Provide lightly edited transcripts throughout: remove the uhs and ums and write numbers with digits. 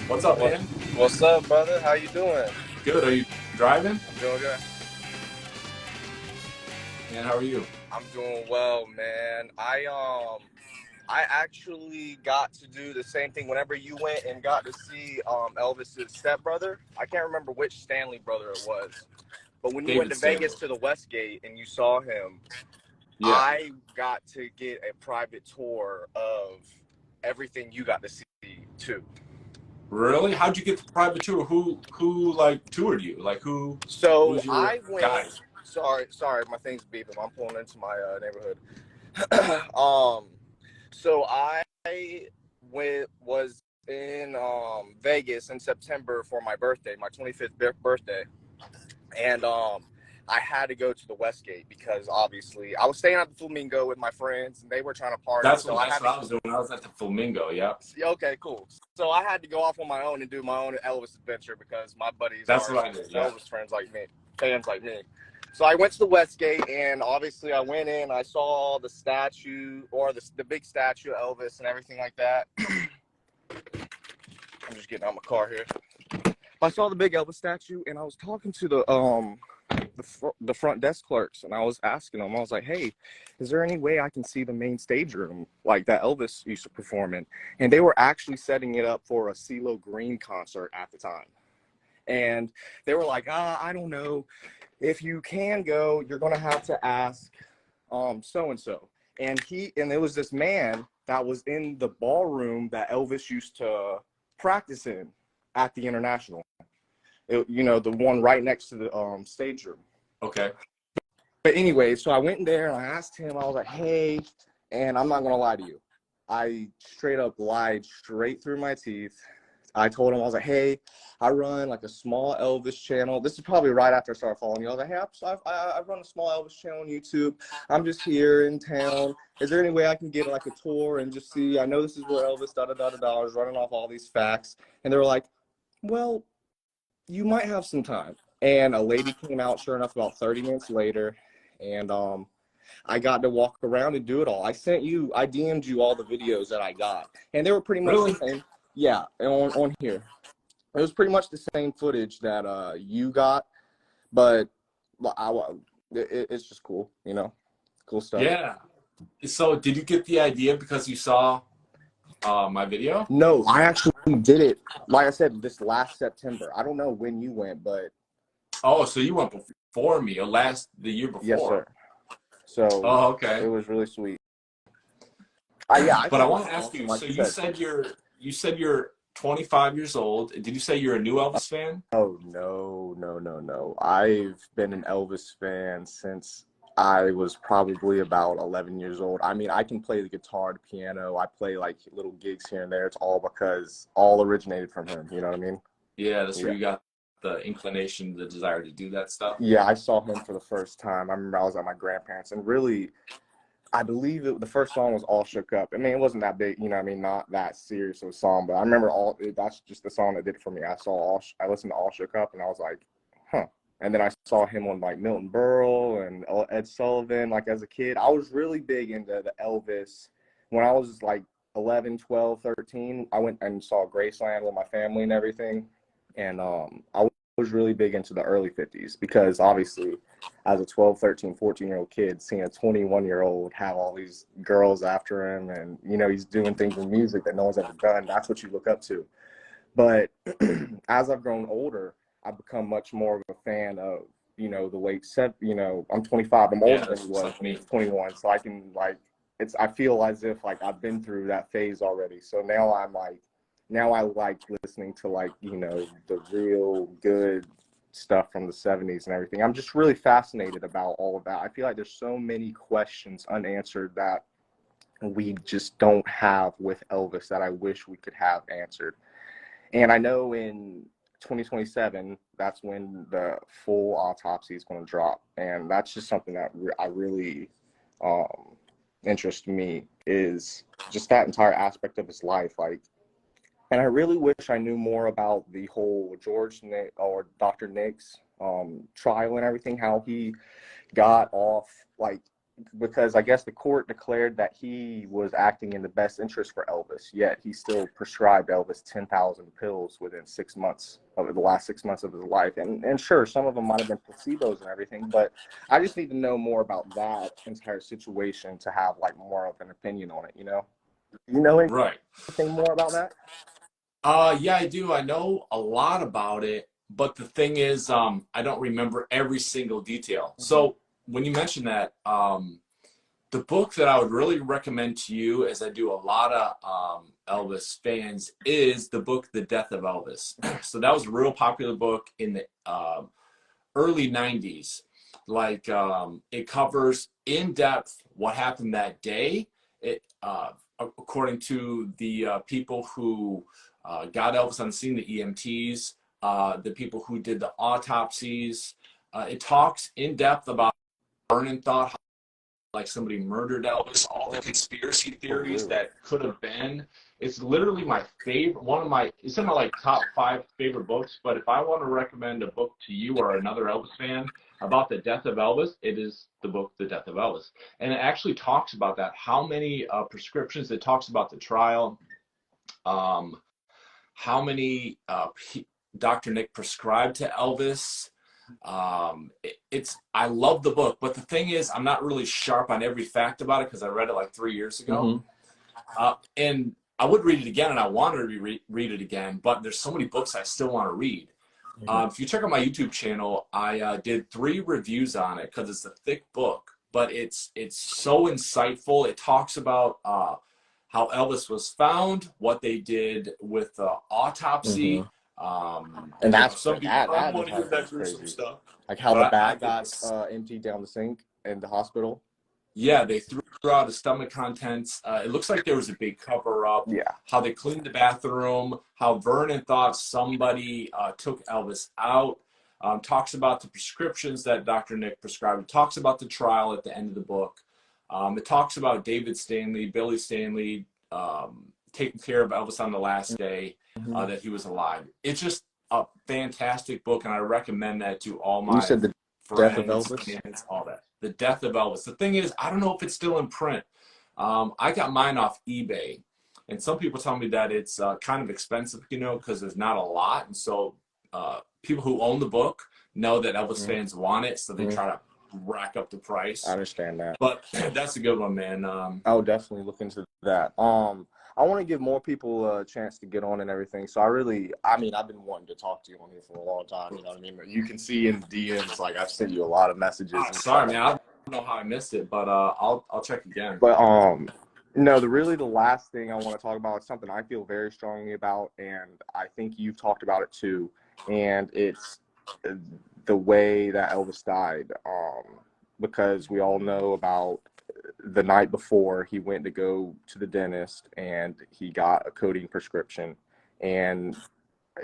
What's up, man? What's up, brother? How you doing? Good. Are you driving? I'm doing good. And how are you? I'm doing well, man. I actually got to do the same thing whenever you went and got to see Elvis's stepbrother. I can't remember which Stanley brother it was, but when you went to Vegas to the Westgate and you saw him, yeah. I got to get a private tour of everything you got to see too. Really? How'd you get the private tour? Who like toured you? Like who? So who's your I went. guide? Sorry, my thing's beeping. I'm pulling into my neighborhood. So I was in Vegas in September for my birthday, my 25th birthday, and I had to go to the Westgate because obviously I was staying at the Flamingo with my friends and they were trying to party. That's what I was doing. I was at the Flamingo. Yeah. Okay, cool. So I had to go off on my own and do my own Elvis adventure because my buddies are what I did, yeah. Elvis fans like me. So I went to the Westgate, and obviously I went in, I saw the statue, or the big statue of Elvis and everything like that. I'm just getting out my car here. I saw the big Elvis statue, and I was talking to the front desk clerks, and I was asking them, I was like, hey, is there any way I can see the main stage room, like that Elvis used to perform in? And they were actually setting it up for a CeeLo Green concert at the time. And they were like, I don't know. If you can go, you're going to have to ask so-and-so. And it was this man that was in the ballroom that Elvis used to practice in at the International. The one right next to the stage room. Okay. But anyway, so I went in there and I asked him, I was like, hey, and I'm not going to lie to you. I straight up lied straight through my teeth. I told him, I was like, hey, I run like a small Elvis channel. This is probably right after I started following you. I was like, hey, I run a small Elvis channel on YouTube. I'm just here in town. Is there any way I can get like a tour and just see? I know this is where Elvis I was running off all these facts. And they were like, well, you might have some time. And a lady came out, sure enough, about 30 minutes later. And I got to walk around and do it all. I DM'd you all the videos that I got. And they were pretty much the same. Yeah, on here. It was pretty much the same footage that you got, but it's just cool, cool stuff. Yeah. So did you get the idea because you saw my video? No, I actually did it, like I said, this last September. I don't know when you went, but... Oh, so you went before me, or the year before? Yes, sir. So okay. It was really sweet. But I want to ask you, so you said you're 25 years old. Did you say you're a new Elvis fan? Oh, no. I've been an Elvis fan since I was probably about 11 years old. I mean, I can play the guitar, the piano. I play like little gigs here and there. It's all originated from him. You know what I mean? Yeah, that's where you got the inclination, the desire to do that stuff. Yeah, I saw him for the first time. I remember I was at my grandparents', and really, I believe the first song was All Shook Up. I mean, it wasn't that big, not that serious of a song, but I remember that's just the song that did it for me. I listened to All Shook Up, and I was like, huh. And then I saw him on like Milton Berle and Ed Sullivan, like as a kid. I was really big into the Elvis. When I was like 11, 12, 13, I went and saw Graceland with my family and everything. And I was really big into the early 50s because obviously as a 12, 13, 14-year-old kid, seeing a 21-year-old have all these girls after him and, he's doing things in music that no one's ever done, that's what you look up to. But as I've grown older, I've become much more of a fan of, the late set, I'm 25, I'm older than he was, when he was 21, so I can I feel as if like I've been through that phase already. So now I like listening to the real good stuff from the 70s and everything. I'm just really fascinated about all of that. I feel like there's so many questions unanswered that we just don't have with Elvis that I wish we could have answered. And I know in 2027, that's when the full autopsy is going to drop. And that's just something that I really interests me, is just that entire aspect of his life. Like, And I really wish I knew more about the whole Nick or Dr. Nick's trial and everything, how he got off, like, because I guess the court declared that he was acting in the best interest for Elvis, yet he still prescribed Elvis 10,000 pills within 6 months of the last 6 months of his life. And sure, some of them might have been placebos and everything, but I just need to know more about that entire situation to have like more of an opinion on it, you know? You know Right. anything more about that? Yeah, I do. I know a lot about it, but the thing is, I don't remember every single detail. So when you mention that, the book that I would really recommend to you, as I do a lot of Elvis fans, is the book The Death of Elvis. So that was a real popular book in the early 90s. Like, it covers in depth what happened that day. It according to the people who got Elvis on the scene, the EMTs, the people who did the autopsies. It talks in depth about burning thought, like somebody murdered Elvis, all the conspiracy theories that could have been. It's literally my favorite, it's in my like top 5 favorite books. But if I want to recommend a book to you or another Elvis fan about the death of Elvis, it is the book The Death of Elvis. And it actually talks about that, how many prescriptions. It talks about the trial, how many Dr. Nick prescribed to Elvis. I love the book, but the thing is, I'm not really sharp on every fact about it because I read it like 3 years ago. And I would read it again, and I wanted to read it again, but there's so many books I still want to read. If you check out my YouTube channel, I did 3 reviews on it because it's a thick book, but it's so insightful. It talks about how Elvis was found, what they did with the autopsy. And that's some people that want to hear that gruesome crazy stuff. Like how the bag got emptied down the sink in the hospital. Yeah, they threw out the stomach contents. It looks like there was a big cover up. Yeah. How they cleaned the bathroom. How Vernon thought somebody took Elvis out. Talks about the prescriptions that Dr. Nick prescribed. It talks about the trial at the end of the book. It talks about David Stanley, Billy Stanley, taking care of Elvis on the last day that he was alive. It's just a fantastic book, and I recommend that to all my friends, Death of Elvis? fans, all that. The Death of Elvis. The thing is, I don't know if it's still in print. I got mine off eBay, and some people tell me that it's kind of expensive, you know, because there's not a lot, and so people who own the book know that Elvis fans want it, so they try to rack up the price. I understand that. But that's a good one, man. I'll definitely look into that. I want to give more people a chance to get on and everything. So I've been wanting to talk to you on here for a long time. You know what I mean? You can see in DMs, like I've sent you a lot of messages. Sorry, man. I don't know how I missed it, but I'll check again. But no, the last thing I want to talk about is something I feel very strongly about, and I think you've talked about it too. And it's the way that Elvis died. Because we all know about the night before he went to go to the dentist and he got a codeine prescription, and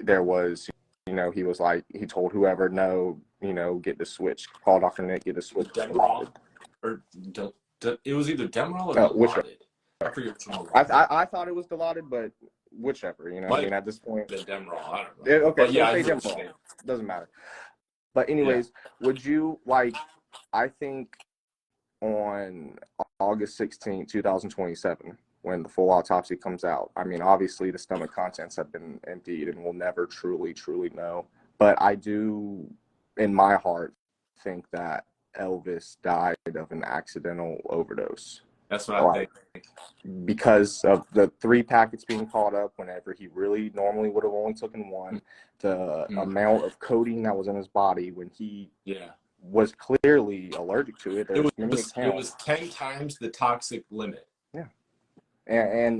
there was, you know, he was like, he told whoever, no, you know, get the switch, call Dr. Nick, get the switch. Demerol, or it was either Demerol or Dilaudid. I forget which one. I thought it was Dilaudid, but whichever, you know, I mean, at this point. The Demerol, I don't know. Okay, but yeah, say Demerol. Doesn't matter. But anyways, would you, like, I think on August 16th, 2027, when the full autopsy comes out, I mean, obviously the stomach contents have been emptied and we'll never truly know. But I do, in my heart, think that Elvis died of an accidental overdose. That's what I think. Because of the 3 packets being caught up whenever he really normally would have only taken 1, the amount of codeine that was in his body when he was clearly allergic to it. It was 10 times the toxic limit. Yeah. And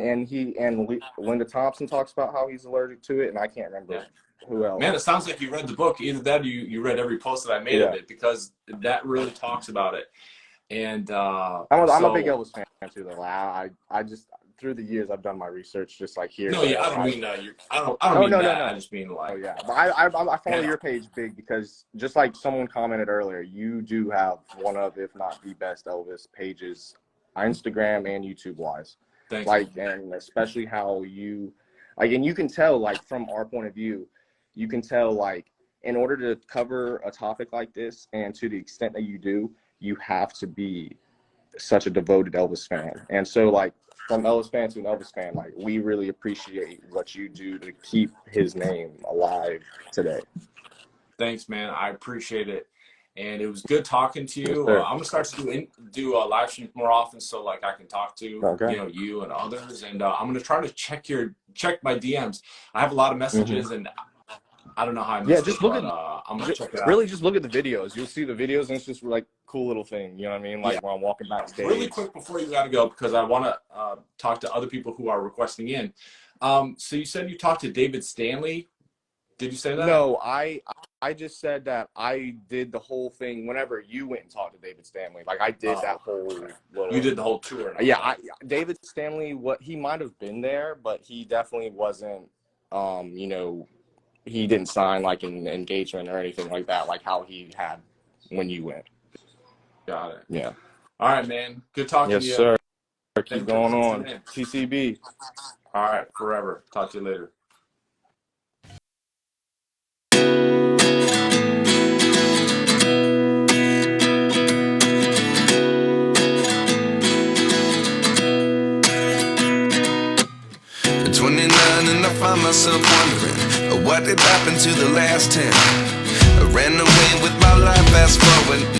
Linda Thompson talks about how he's allergic to it, and I can't remember who else. Man, it sounds like you read the book. Either that or you read every post that I made of it, because that really talks about it. And I'm a big Elvis fan too, though. I just, through the years, I've done my research, just like here. No, yeah, I don't mean that. I just mean like. Oh yeah, but I follow your page big because, just like someone commented earlier, you do have one of, if not the best Elvis pages, Instagram and YouTube wise. Thanks. Like, and especially how you Like, and you can tell, like, from our point of view, you can tell, like, in order to cover a topic like this, and to the extent that you do, you have to be such a devoted Elvis fan. And so, like, from Elvis fan to an Elvis fan, like, we really appreciate what you do to keep his name alive today. Thanks, man. I appreciate it. And it was good talking to Yes, you. sir. I'm gonna start to do live streams more often, so like I can talk to Okay. you and others. And I'm gonna try to check my DMs. I have a lot of messages, and I don't know how I missed just it, look but at I'm gonna check it out. really just look at the videos. You'll see the videos, and it's just like cool little thing. You know what I mean? Like when I'm walking backstage. Really quick before you gotta go, because I want to talk to other people who are requesting in. So you said you talked to David Stanley. Did you say that? No, I just said that I did the whole thing whenever you went and talked to David Stanley. Like I did that whole little. You did the whole tour. Yeah, David Stanley, he might have been there, but he definitely wasn't. You know, he didn't sign like an engagement or anything like that, like how he had when you went. Got it. Yeah. All right, man. Good talking to you. Yes, sir. Keep going on. TCB. All right, forever. Talk to you later. At 29 and I find myself wondering what did happen to the last 10. I ran away with my life, fast forward